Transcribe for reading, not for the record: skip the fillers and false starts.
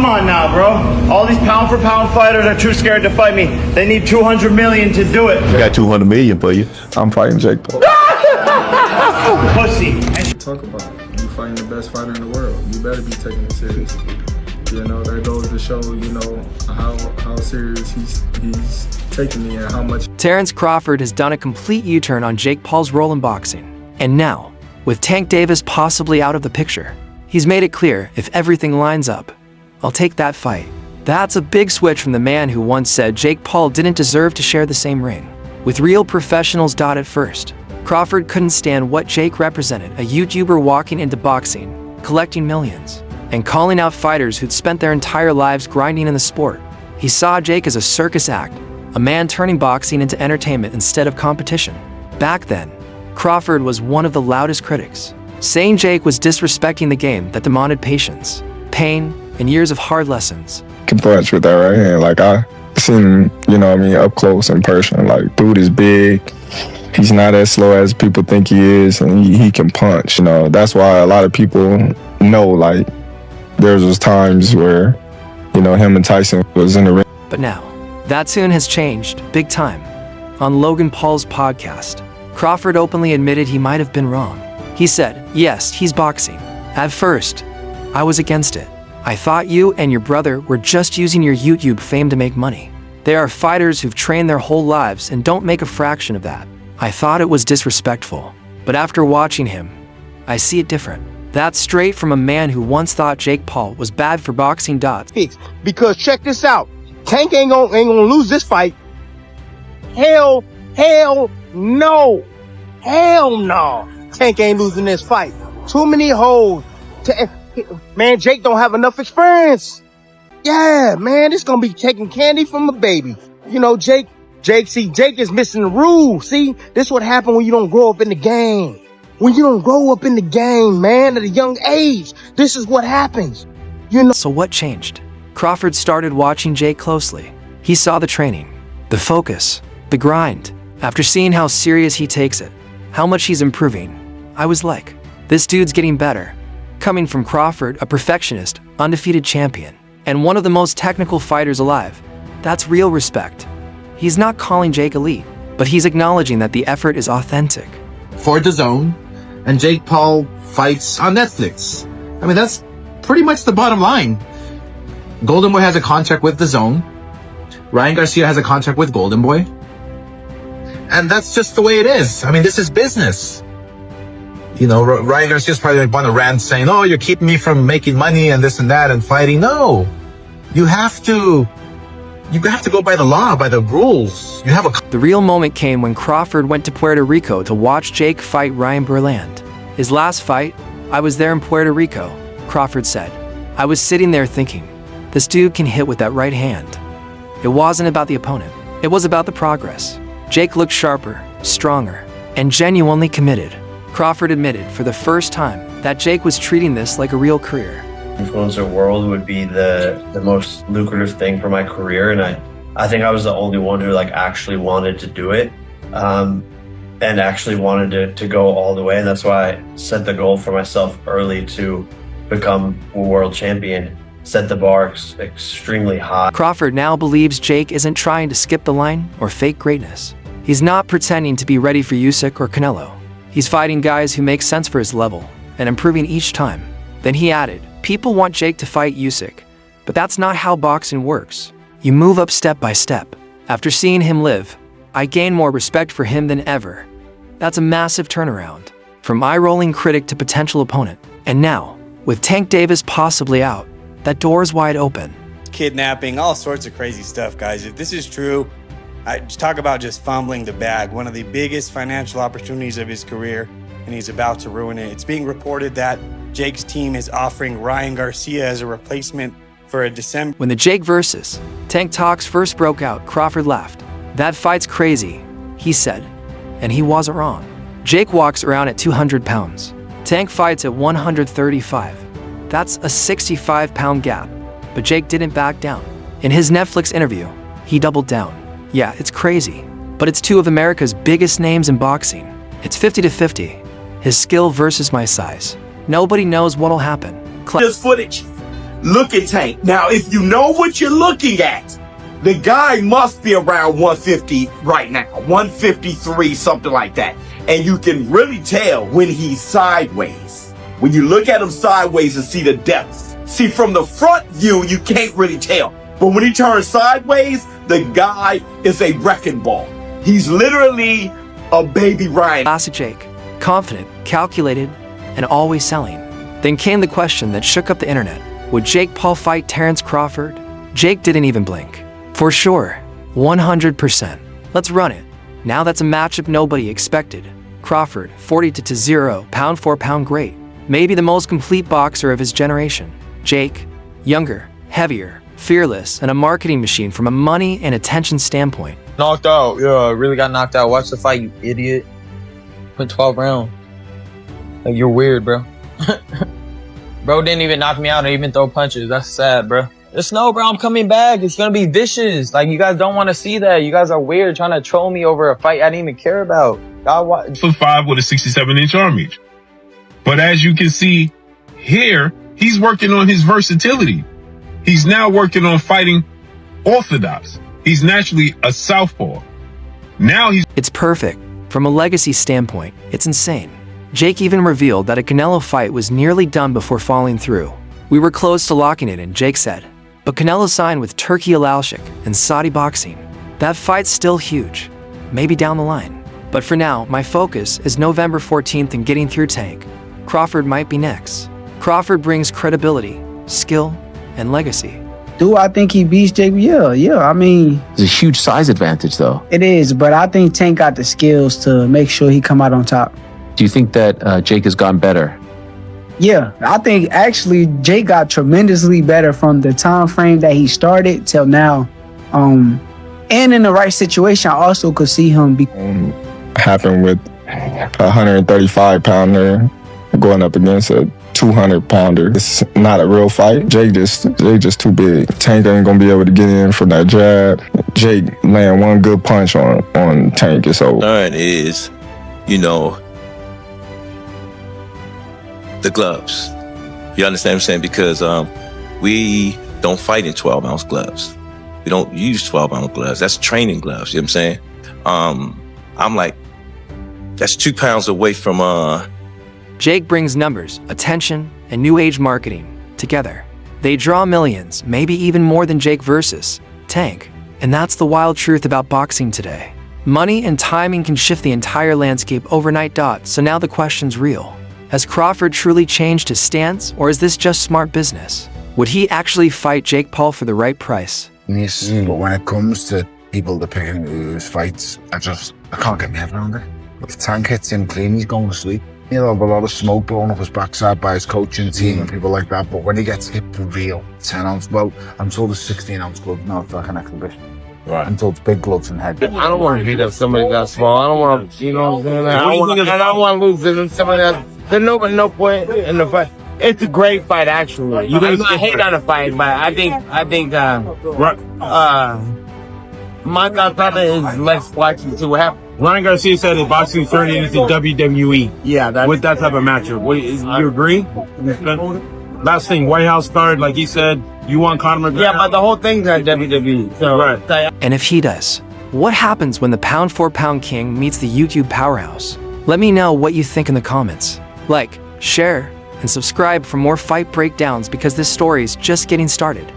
on now, bro. All these pound for pound fighters are too scared to fight me. They need 200 million to do it. I got 200 million for you. I'm fighting Jake Paul. Pussy. Talk about it. You fighting the best fighter in the world. You better be taking it seriously. You know, that goes to show, you know, how serious he's taking me and how much. Terence Crawford has done a complete U-turn on Jake Paul's role in boxing. And now, with Tank Davis possibly out of the picture, he's made it clear if everything lines up, I'll take that fight. That's a big switch from the man who once said Jake Paul didn't deserve to share the same ring. With real professionals. At first, Crawford couldn't stand what Jake represented, a YouTuber walking into boxing, collecting millions, and calling out fighters who'd spent their entire lives grinding in the sport. He saw Jake as a circus act, a man turning boxing into entertainment instead of competition. Back then, Crawford was one of the loudest critics, saying Jake was disrespecting the game that demanded patience, pain, and years of hard lessons. Can punch with that right hand. Like, I seen him, you know what I mean, up close in person. Like, dude is big. He's not as slow as people think he is, and he can punch. You know, that's why a lot of people know, like, there's those times where, you know, him and Tyson was in the ring. But now, that tune has changed, big time. On Logan Paul's podcast, Crawford openly admitted he might have been wrong. He said, yes, he's boxing. At first, I was against it. I thought you and your brother were just using your YouTube fame to make money. There are fighters who've trained their whole lives and don't make a fraction of that. I thought it was disrespectful. But after watching him, I see it different. That's straight from a man who once thought Jake Paul was bad for boxing. Because check this out. Tank ain't gonna lose this fight. Hell no. Hell no. Tank ain't losing this fight. Too many holes. Man, Jake don't have enough experience. Yeah, man, it's gonna be taking candy from a baby. You know, Jake is missing the rules. See, this is what happened when you don't grow up in the game. When you don't grow up in the game, man, at a young age, this is what happens. You know. So what changed? Crawford started watching Jake closely. He saw the training, the focus, the grind. After seeing how serious he takes it, how much he's improving, I was like, this dude's getting better. Coming from Crawford, a perfectionist, undefeated champion, and one of the most technical fighters alive, that's real respect. He's not calling Jake elite, but he's acknowledging that the effort is authentic. For DAZN, and Jake Paul fights on Netflix. I mean, that's pretty much the bottom line. Golden Boy has a contract with DAZN. Ryan Garcia has a contract with Golden Boy. And that's just the way it is. I mean, this is business. You know, Ryan Garcia's probably going to rant saying, oh, you're keeping me from making money and this and that and fighting. No, you have to go by the law, by the rules. The real moment came when Crawford went to Puerto Rico to watch Jake fight Ryan Berland. His last fight, I was there in Puerto Rico, Crawford said. I was sitting there thinking, this dude can hit with that right hand. It wasn't about the opponent. It was about the progress. Jake looked sharper, stronger, and genuinely committed. Crawford admitted for the first time that Jake was treating this like a real career. Influencer world would be the most lucrative thing for my career, and I think I was the only one who like actually wanted to do it, and actually wanted to go all the way. And that's why I set the goal for myself early to become a world champion, set the bar extremely high. Crawford now believes Jake isn't trying to skip the line or fake greatness. He's not pretending to be ready for Usyk or Canelo. He's fighting guys who make sense for his level and improving each time. Then he added, people want Jake to fight Usyk, but that's not how boxing works. You move up step by step. After seeing him live, I gain more respect for him than ever. That's a massive turnaround. From eye-rolling critic to potential opponent. And now, with Tank Davis possibly out, that door's wide open. Kidnapping, all sorts of crazy stuff, guys. If this is true, I just talk about just fumbling the bag. One of the biggest financial opportunities of his career, and he's about to ruin it. It's being reported that Jake's team is offering Ryan Garcia as a replacement for a December. When the Jake versus Tank talks first broke out, Crawford laughed. That fight's crazy, he said, and he wasn't wrong. Jake walks around at 200 pounds. Tank fights at 135. That's a 65-pound gap, but Jake didn't back down. In his Netflix interview, he doubled down. Yeah, it's crazy, but it's two of America's biggest names in boxing. It's 50-50. His skill versus my size. Nobody knows what'll happen. There's footage. Look at Tank. Now, if you know what you're looking at, the guy must be around 150 right now, 153, something like that. And you can really tell when he's sideways. When you look at him sideways and see the depth. See, from the front view, you can't really tell. But when he turns sideways, the guy is a wrecking ball. He's literally a baby Ryan. Classic Jake. Confident, calculated, and always selling. Then came the question that shook up the internet. Would Jake Paul fight Terence Crawford? Jake didn't even blink. For sure. 100%. Let's run it. Now that's a matchup nobody expected. Crawford, 40-0, pound for pound great. Maybe the most complete boxer of his generation. Jake, younger, heavier, fearless, and a marketing machine from a money and attention standpoint. Knocked out. Yeah, really got knocked out. Watch the fight, you idiot. Went 12 rounds. Like, you're weird, bro. Bro didn't even knock me out or even throw punches. That's sad, bro. Just know, bro, I'm coming back. It's gonna be vicious. Like, you guys don't want to see that. You guys are weird trying to troll me over a fight I didn't even care about. God, 5 with a 67-inch arm reach. But as you can see here, he's working on his versatility. He's now working on fighting orthodox. He's naturally a southpaw. Now It's perfect. From a legacy standpoint, it's insane. Jake even revealed that a Canelo fight was nearly done before falling through. We were close to locking it in, Jake said. But Canelo signed with Turkey Al-Alshik and Saudi Boxing. That fight's still huge. Maybe down the line. But for now, my focus is November 14th and getting through Tank. Crawford might be next. Crawford brings credibility, skill, and legacy. Do I think he beats Jake? Yeah. I mean, it's a huge size advantage, though. It is, but I think Tank got the skills to make sure he come out on top. Do you think that Jake has gone better? Yeah, I think actually Jake got tremendously better from the time frame that he started till now. And in the right situation, I also could see him be. Happened with a 135 pounder going up against a 200 pounder. It's not a real fight. Jake just too big. Tank ain't gonna be able to get in from that jab. Jake land one good punch on Tank, it's over. Learn is, the gloves. You understand what I'm saying? Because we don't fight in 12-ounce gloves. We don't use 12-ounce gloves. That's training gloves. You know what I'm saying? I'm like, that's 2 pounds away from Jake brings numbers, attention, and new age marketing together. They draw millions, maybe even more than Jake versus Tank. And that's the wild truth about boxing today. Money and timing can shift the entire landscape overnight. So now the question's real. Has Crawford truly changed his stance, or is this just smart business? Would he actually fight Jake Paul for the right price? Yes, but when it comes to people that pick and lose fights, I can't get my head around it. If Tank hits him clean, he's going to sleep. He'll have a lot of smoke blowing up his backside by his coaching team and people like that, but when he gets hit for real, 10-ounce, well, I'm told it's 16-ounce gloves, no, it's like an exhibition. Right. I'm told it's big gloves and head. I don't want to beat up somebody that small. I don't want to, you know what I'm saying? I don't want to lose to somebody that. There's no point in the fight. It's a great fight, actually. I hate on the fight, but I think my thought is let's watch and see what happens. Ryan Garcia said his boxing is turning into WWE. Yeah, with that type of matchup. You agree? Last thing, White House card, like he said, you want Conor McGregor? Yeah, but the whole thing's at WWE. So right. And if he does, what happens when the pound for pound king meets the YouTube powerhouse? Let me know what you think in the comments. Like, share, and subscribe for more fight breakdowns because this story's just getting started.